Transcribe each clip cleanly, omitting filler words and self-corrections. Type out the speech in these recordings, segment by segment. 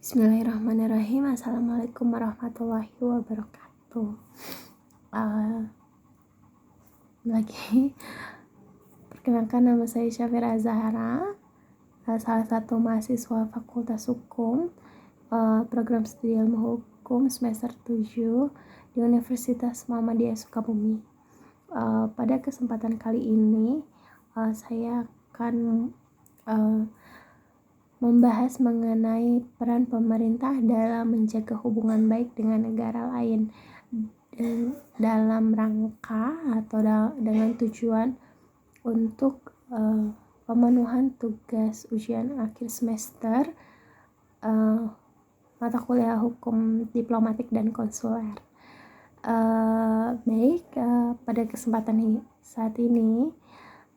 Bismillahirrahmanirrahim. Assalamualaikum warahmatullahi wabarakatuh. Lagi perkenalkan, nama saya Syafira Zahra, salah satu mahasiswa Fakultas Hukum, program studi ilmu hukum semester 7 di Universitas Muhammadiyah Sukabumi. Pada kesempatan kali ini saya akan membahas mengenai peran pemerintah dalam menjaga hubungan baik dengan negara lain dalam rangka atau dengan tujuan untuk pemenuhan tugas ujian akhir semester mata kuliah hukum diplomatik dan konsuler. Pada kesempatan saat ini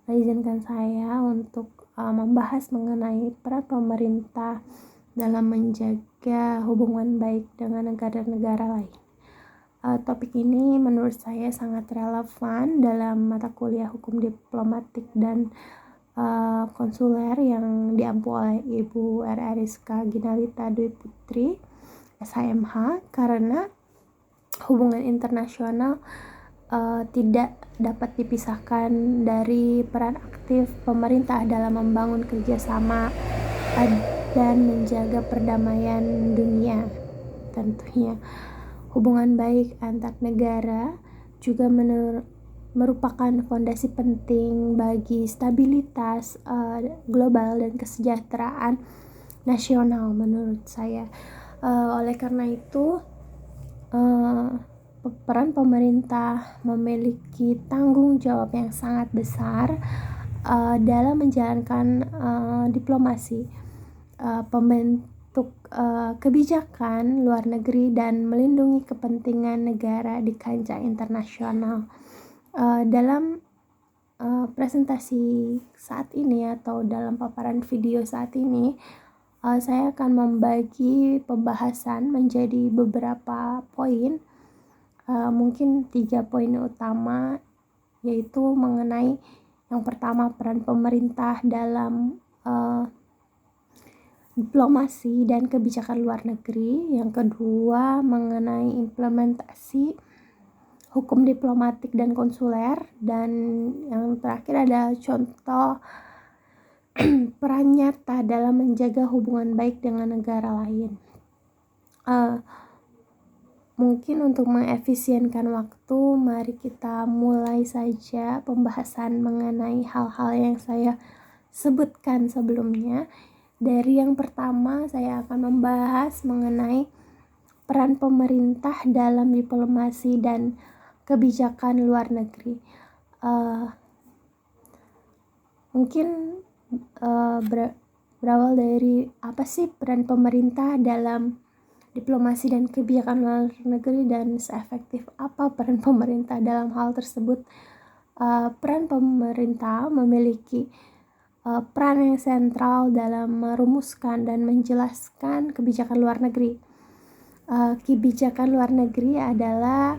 izinkan saya untuk membahas mengenai peran pemerintah dalam menjaga hubungan baik dengan negara-negara lain. Topik ini menurut saya sangat relevan dalam mata kuliah hukum diplomatik dan konsuler yang diampu oleh Ibu Rizka Ginalita Dwi Putri, SHMH, karena hubungan internasional tidak dapat dipisahkan dari peran aktif pemerintah dalam membangun kerjasama dan menjaga perdamaian dunia. Tentunya hubungan baik antar negara juga merupakan fondasi penting bagi stabilitas global dan kesejahteraan nasional menurut saya. Oleh karena itu peran pemerintah memiliki tanggung jawab yang sangat besar dalam menjalankan diplomasi, pembentuk kebijakan luar negeri dan melindungi kepentingan negara di kancah internasional. Dalam presentasi saat ini atau dalam paparan video saat ini, saya akan membagi pembahasan menjadi beberapa poin. Mungkin 3 poin utama, yaitu mengenai yang pertama peran pemerintah dalam diplomasi dan kebijakan luar negeri, yang kedua mengenai implementasi hukum diplomatik dan konsuler, dan yang terakhir adalah contoh peran nyata dalam menjaga hubungan baik dengan negara lain. Mungkin untuk mengefisienkan waktu, mari kita mulai saja pembahasan mengenai hal-hal yang saya sebutkan sebelumnya. Dari yang pertama, saya akan membahas mengenai peran pemerintah dalam diplomasi dan kebijakan luar negeri. Mungkin berawal dari apa sih peran pemerintah dalam diplomasi dan kebijakan luar negeri, dan seefektif apa peran pemerintah dalam hal tersebut. Peran pemerintah memiliki peran yang sentral dalam merumuskan dan menjelaskan kebijakan luar negeri. Kebijakan luar negeri adalah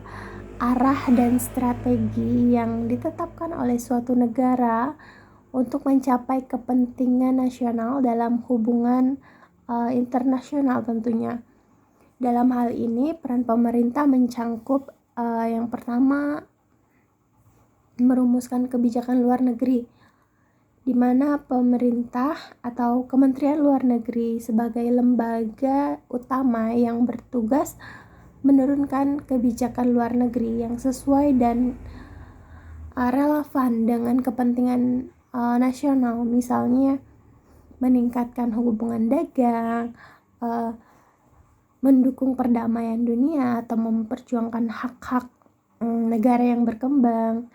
arah dan strategi yang ditetapkan oleh suatu negara untuk mencapai kepentingan nasional dalam hubungan internasional tentunya. Dalam hal ini, peran pemerintah mencangkup yang pertama, merumuskan kebijakan luar negeri, di mana pemerintah atau Kementerian Luar Negeri sebagai lembaga utama yang bertugas menurunkan kebijakan luar negeri yang sesuai dan relevan dengan kepentingan nasional, misalnya meningkatkan hubungan dagang, mendukung perdamaian dunia, atau memperjuangkan hak-hak negara yang berkembang.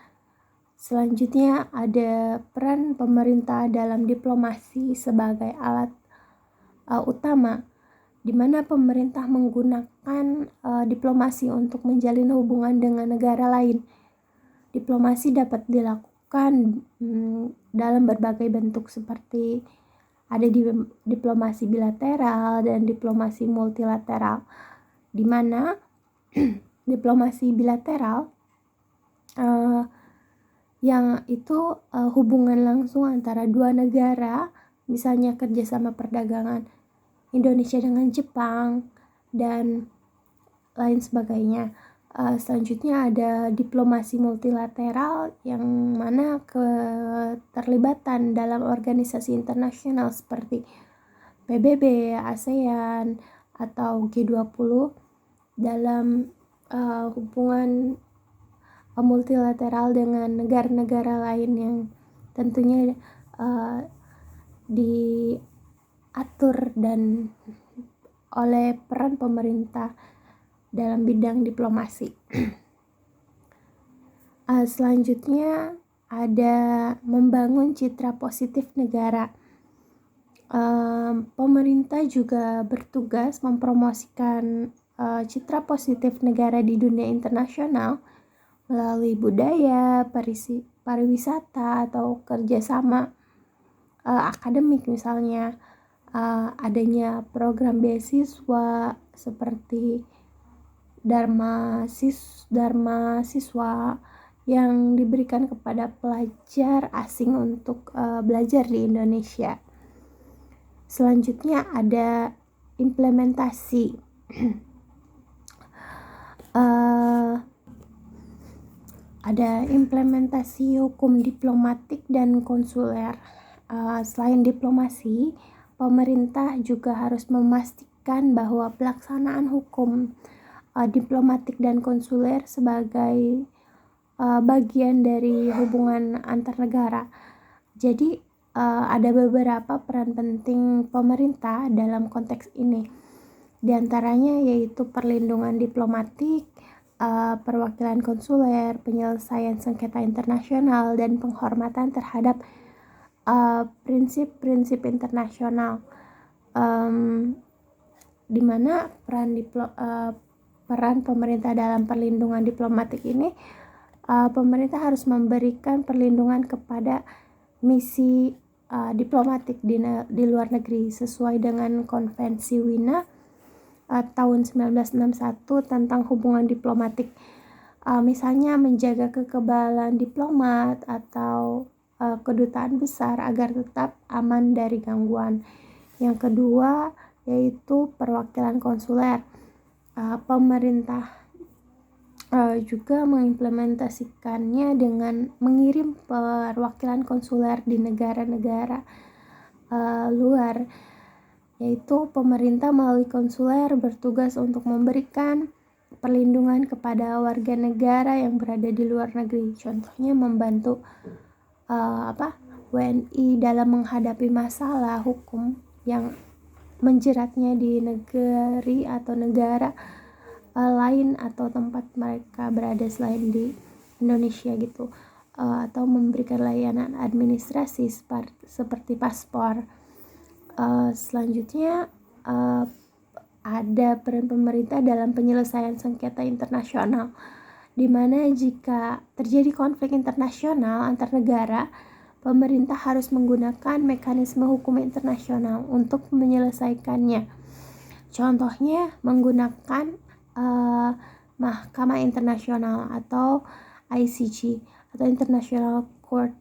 Selanjutnya ada peran pemerintah dalam diplomasi sebagai alat utama, di mana pemerintah menggunakan diplomasi untuk menjalin hubungan dengan negara lain. Diplomasi dapat dilakukan dalam berbagai bentuk, seperti ada diplomasi bilateral dan diplomasi multilateral, di mana diplomasi bilateral yang itu hubungan langsung antara dua negara, misalnya kerjasama perdagangan Indonesia dengan Jepang, dan lain sebagainya. Selanjutnya ada diplomasi multilateral yang mana keterlibatan dalam organisasi internasional seperti PBB, ASEAN, atau G20 dalam hubungan multilateral dengan negara-negara lain yang tentunya diatur dan oleh peran pemerintah dalam bidang diplomasi. Selanjutnya ada membangun citra positif negara. Pemerintah juga bertugas mempromosikan citra positif negara di dunia internasional melalui budaya, pariwisata, atau kerjasama akademik, misalnya adanya program beasiswa seperti Dharma Siswa yang diberikan kepada pelajar asing untuk belajar di Indonesia. Selanjutnya ada implementasi. Ada implementasi hukum diplomatik dan konsuler. Selain diplomasi, pemerintah juga harus memastikan bahwa pelaksanaan hukum diplomatik dan konsuler sebagai bagian dari hubungan antar negara. Jadi ada beberapa peran penting pemerintah dalam konteks ini. Di antaranya yaitu perlindungan diplomatik, perwakilan konsuler, penyelesaian sengketa internasional, dan penghormatan terhadap prinsip-prinsip internasional. Di mana peran pemerintah dalam perlindungan diplomatik ini, pemerintah harus memberikan perlindungan kepada misi diplomatik di luar negeri sesuai dengan Konvensi Wina tahun 1961 tentang hubungan diplomatik. Misalnya menjaga kekebalan diplomat atau kedutaan besar agar tetap aman dari gangguan. Yang kedua yaitu perwakilan konsuler. Pemerintah juga mengimplementasikannya dengan mengirim perwakilan konsuler di negara-negara luar, yaitu pemerintah melalui konsuler bertugas untuk memberikan perlindungan kepada warga negara yang berada di luar negeri. Contohnya membantu WNI dalam menghadapi masalah hukum yang menjeratnya di negeri atau negara lain atau tempat mereka berada selain di Indonesia gitu, atau memberikan layanan administrasi seperti paspor. Selanjutnya ada peran pemerintah dalam penyelesaian sengketa internasional, di mana jika terjadi konflik internasional antar negara, pemerintah harus menggunakan mekanisme hukum internasional untuk menyelesaikannya. Contohnya menggunakan Mahkamah Internasional atau ICJ atau International Court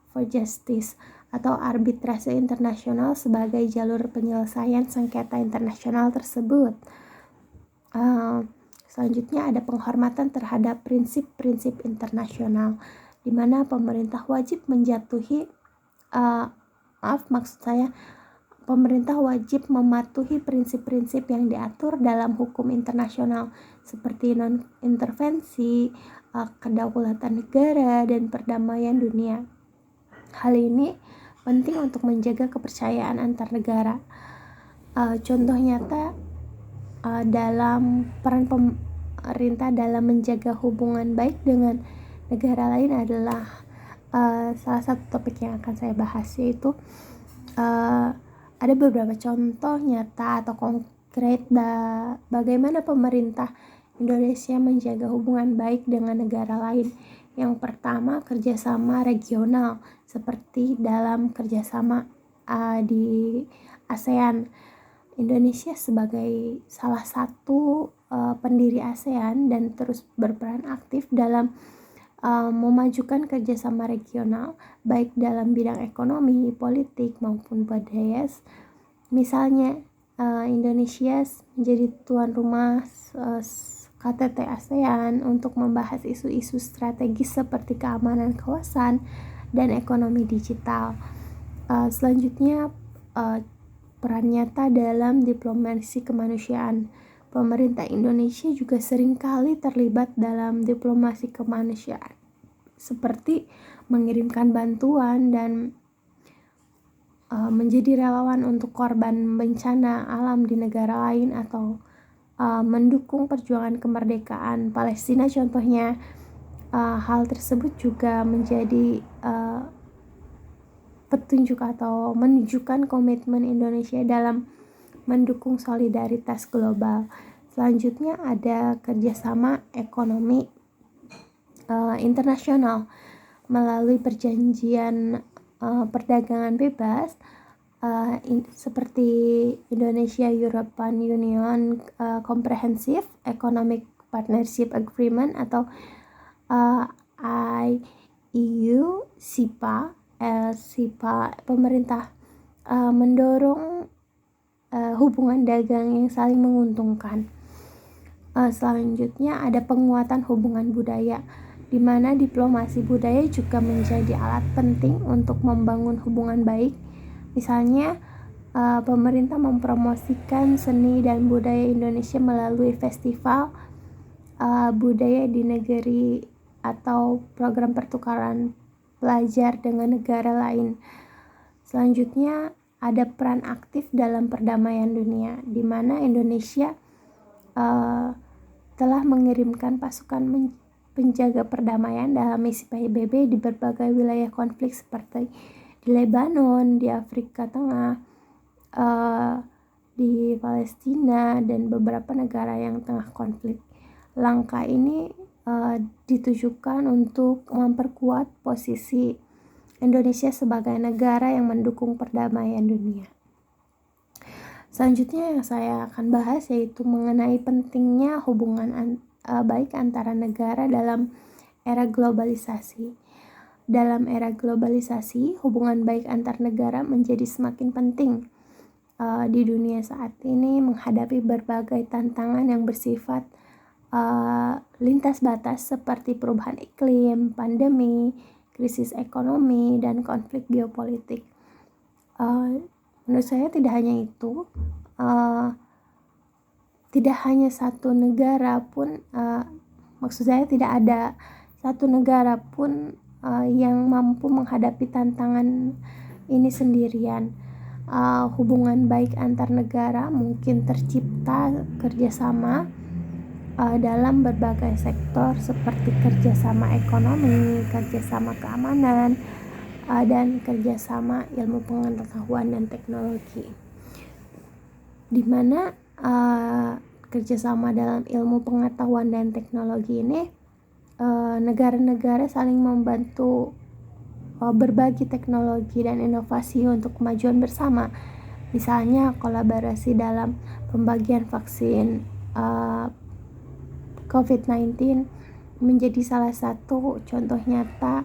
for Justice atau arbitrase internasional sebagai jalur penyelesaian sengketa internasional tersebut. Selanjutnya ada penghormatan terhadap prinsip-prinsip internasional, di mana pemerintah wajib pemerintah wajib mematuhi prinsip-prinsip yang diatur dalam hukum internasional seperti non-intervensi, kedaulatan negara, dan perdamaian dunia. Hal ini penting untuk menjaga kepercayaan antar negara. Contoh nyata dalam peran pemerintah dalam menjaga hubungan baik dengan negara lain adalah salah satu topik yang akan saya bahas, yaitu ada beberapa contoh nyata atau konkret bagaimana pemerintah Indonesia menjaga hubungan baik dengan negara lain. Yang pertama, kerjasama regional seperti dalam kerjasama di ASEAN. Indonesia sebagai salah satu pendiri ASEAN dan terus berperan aktif dalam memajukan kerjasama regional baik dalam bidang ekonomi, politik maupun budaya. Misalnya Indonesia menjadi tuan rumah KTT ASEAN untuk membahas isu-isu strategis seperti keamanan kawasan dan ekonomi digital. Selanjutnya, peran nyata dalam diplomasi kemanusiaan. Pemerintah Indonesia juga seringkali terlibat dalam diplomasi kemanusiaan, seperti mengirimkan bantuan dan menjadi relawan untuk korban bencana alam di negara lain, atau mendukung perjuangan kemerdekaan Palestina contohnya. Hal tersebut juga menjadi petunjuk atau menunjukkan komitmen Indonesia dalam mendukung solidaritas global. Selanjutnya ada kerjasama ekonomi internasional melalui perjanjian perdagangan bebas seperti Indonesia-European Union Comprehensive Economic Partnership Agreement atau IEU SIPA. Pemerintah mendorong hubungan dagang yang saling menguntungkan. Selanjutnya ada penguatan hubungan budaya, di mana diplomasi budaya juga menjadi alat penting untuk membangun hubungan baik. Misalnya, pemerintah mempromosikan seni dan budaya Indonesia melalui festival budaya di negeri atau program pertukaran pelajar dengan negara lain. Selanjutnya ada peran aktif dalam perdamaian dunia, di mana Indonesia telah mengirimkan pasukan penjaga perdamaian dalam misi PBB di berbagai wilayah konflik seperti di Lebanon, di Afrika Tengah, di Palestina, dan beberapa negara yang tengah konflik. Langkah ini ditujukan untuk memperkuat posisi Indonesia sebagai negara yang mendukung perdamaian dunia. Selanjutnya yang saya akan bahas yaitu mengenai pentingnya hubungan baik antara negara dalam era globalisasi. Dalam era globalisasi, hubungan baik antar negara menjadi semakin penting di dunia saat ini menghadapi berbagai tantangan yang bersifat lintas batas seperti perubahan iklim, pandemi, krisis ekonomi, dan konflik geopolitik. Menurut saya tidak hanya itu, tidak hanya satu negara pun, maksud saya tidak ada satu negara pun yang mampu menghadapi tantangan ini sendirian. Hubungan baik antar negara mungkin tercipta kerjasama dalam berbagai sektor seperti kerjasama ekonomi, kerjasama keamanan, dan kerjasama ilmu pengetahuan dan teknologi, di mana kerjasama dalam ilmu pengetahuan dan teknologi ini negara-negara saling membantu berbagi teknologi dan inovasi untuk kemajuan bersama. Misalnya kolaborasi dalam pembagian vaksin COVID-19 menjadi salah satu contoh nyata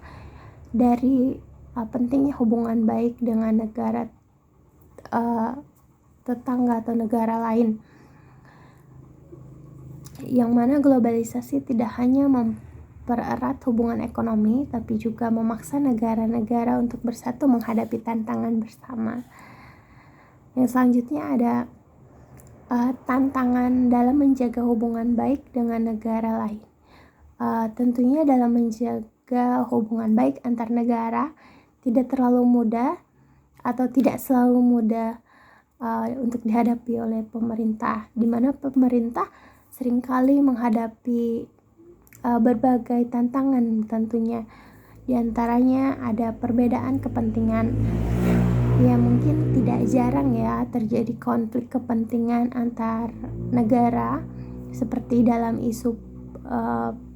dari pentingnya hubungan baik dengan negara tetangga atau negara lain, yang mana globalisasi tidak hanya mempererat hubungan ekonomi tapi juga memaksa negara-negara untuk bersatu menghadapi tantangan bersama. Yang selanjutnya ada tantangan dalam menjaga hubungan baik dengan negara lain. Tentunya dalam menjaga hubungan baik antar negara tidak terlalu mudah atau tidak selalu mudah untuk dihadapi oleh pemerintah, di mana pemerintah seringkali menghadapi berbagai tantangan tentunya. Di antaranya ada perbedaan kepentingan. Ya, mungkin tidak jarang ya terjadi konflik kepentingan antar negara seperti dalam isu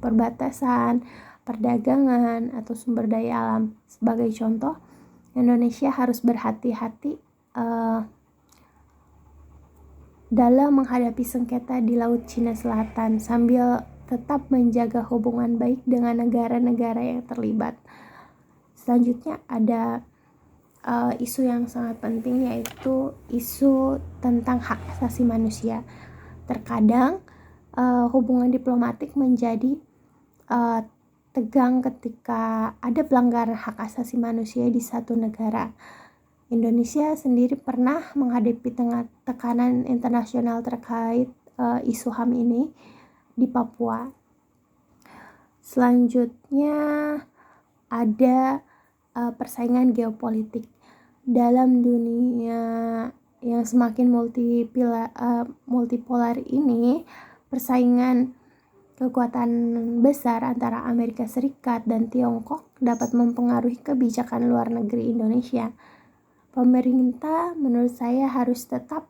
perbatasan, perdagangan, atau sumber daya alam. Sebagai contoh, Indonesia harus berhati-hati dalam menghadapi sengketa di Laut Cina Selatan sambil tetap menjaga hubungan baik dengan negara-negara yang terlibat. Selanjutnya ada isu yang sangat penting, yaitu isu tentang hak asasi manusia. Terkadang hubungan diplomatik menjadi tegang ketika ada pelanggaran hak asasi manusia di satu negara. Indonesia sendiri pernah menghadapi tekanan internasional terkait isu HAM ini di Papua. Selanjutnya ada persaingan geopolitik. Dalam dunia yang semakin multipolar ini, persaingan kekuatan besar antara Amerika Serikat dan Tiongkok dapat mempengaruhi kebijakan luar negeri Indonesia. Pemerintah menurut saya harus tetap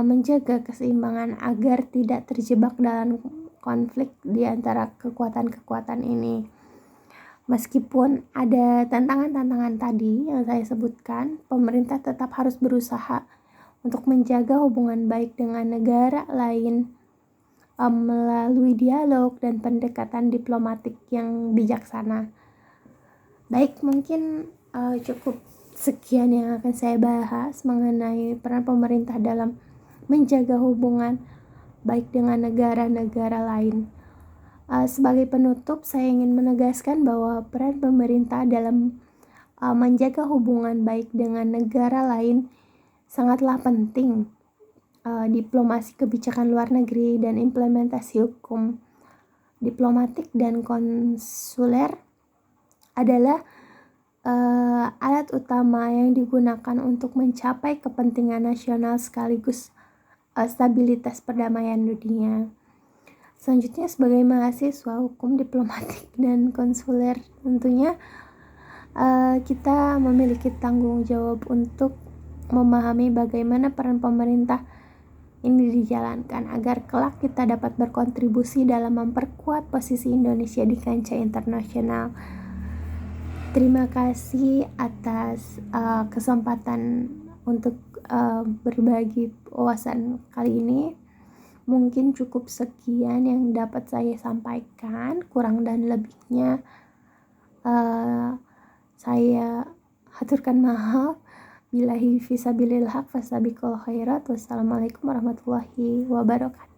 menjaga keseimbangan agar tidak terjebak dalam konflik di antara kekuatan-kekuatan ini. Meskipun ada tantangan-tantangan tadi yang saya sebutkan, pemerintah tetap harus berusaha untuk menjaga hubungan baik dengan negara lain melalui dialog dan pendekatan diplomatik yang bijaksana. Baik, mungkin cukup sekian yang akan saya bahas mengenai peran pemerintah dalam menjaga hubungan baik dengan negara-negara lain. Sebagai penutup, saya ingin menegaskan bahwa peran pemerintah dalam menjaga hubungan baik dengan negara lain sangatlah penting. Diplomasi kebijakan luar negeri dan implementasi hukum diplomatik dan konsuler adalah alat utama yang digunakan untuk mencapai kepentingan nasional sekaligus stabilitas perdamaian dunia. Selanjutnya, sebagai mahasiswa hukum diplomatik dan konsuler, tentunya kita memiliki tanggung jawab untuk memahami bagaimana peran pemerintah ini dijalankan agar kelak kita dapat berkontribusi dalam memperkuat posisi Indonesia di kancah internasional. Terima kasih atas kesempatan untuk berbagi wawasan kali ini. Mungkin cukup sekian yang dapat saya sampaikan, kurang dan lebihnya saya haturkan maaf. Billahi fisabilil haq fasabiqul khairat. Wassalamualaikum warahmatullahi wabarakatuh.